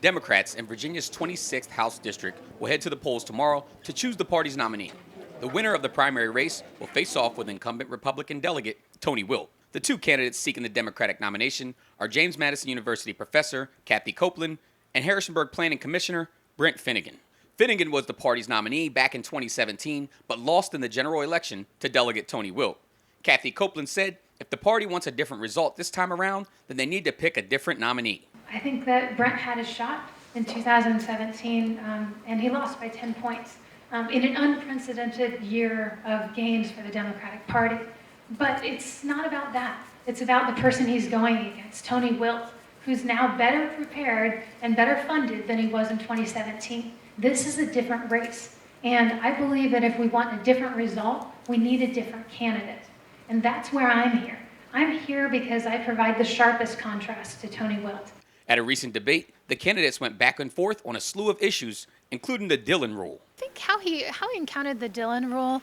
Democrats in Virginia's 26th House District will head to the polls tomorrow to choose the party's nominee. The winner of the primary race will face off with incumbent Republican delegate Tony Wilt. The two candidates seeking the Democratic nomination are James Madison University professor Cathy Copeland and Harrisonburg Planning Commissioner Brent Finnegan. Finnegan was the party's nominee back in 2017, but lost in the general election to Delegate Tony Wilt. Cathy Copeland said if the party wants a different result this time around, then they need to pick a different nominee. I think that Brent had a shot in 2017, and he lost by 10 points in an unprecedented year of gains for the Democratic Party. But it's not about that. It's about the person he's going against, Tony Wilt, who's now better prepared and better funded than he was in 2017. This is a different race. And I believe that if we want a different result, we need a different candidate. And that's where I'm here. I'm here because I provide the sharpest contrast to Tony Wilt. At a recent debate, the candidates went back and forth on a slew of issues, including the Dillon Rule. I think how he encountered the Dillon Rule,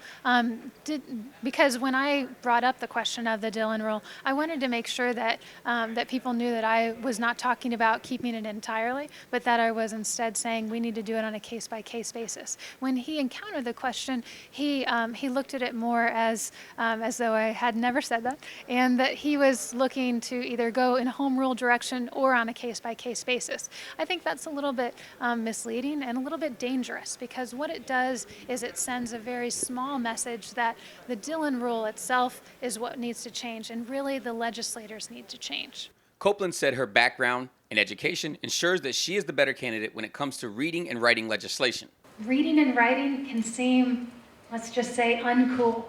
because when I brought up the question of the Dillon Rule, I wanted to make sure that that people knew that I was not talking about keeping it entirely, but that I was instead saying we need to do it on a case-by-case basis. When he encountered the question, he looked at it more as though I had never said that, and that he was looking to either go in a home rule direction or on a case-by-case basis. I think that's a little bit misleading and a little bit dangerous, because what it does is it sends a very small message that the Dillon Rule itself is what needs to change, and really the legislators need to change. Copeland said her background in education ensures that she is the better candidate when it comes to reading and writing legislation. Reading and writing can seem, let's just say, uncool.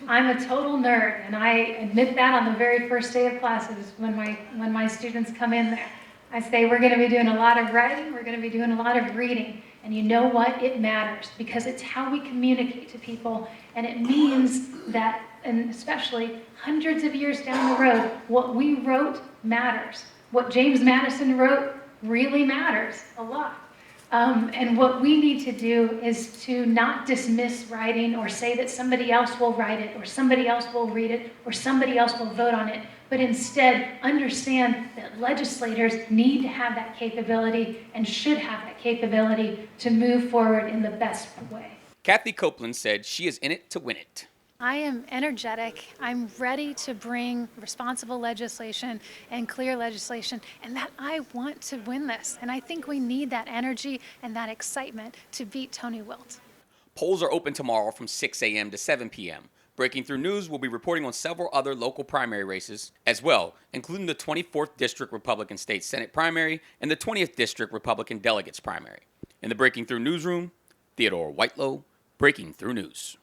I'm a total nerd, and I admit that on the very first day of classes when my students come in there. I say we're going to be doing a lot of writing, we're going to be doing a lot of reading. And you know what? It matters, because it's how we communicate to people. And it means that, and especially hundreds of years down the road, what we wrote matters. What James Madison wrote really matters a lot. And what we need to do is to not dismiss writing or say that somebody else will write it or somebody else will read it or somebody else will vote on it, but instead understand that legislators need to have that capability and should have that capability to move forward in the best way. Cathy Copeland said she is in it to win it. I am energetic. I'm ready to bring responsible legislation and clear legislation, and that I want to win this. And I think we need that energy and that excitement to beat Tony Wilt. Polls are open tomorrow from 6 a.m. to 7 p.m. Breaking Through News will be reporting on several other local primary races as well, including the 24th District Republican State Senate primary and the 20th District Republican Delegates primary. In the Breaking Through Newsroom, Theodore Whitelow, Breaking Through News.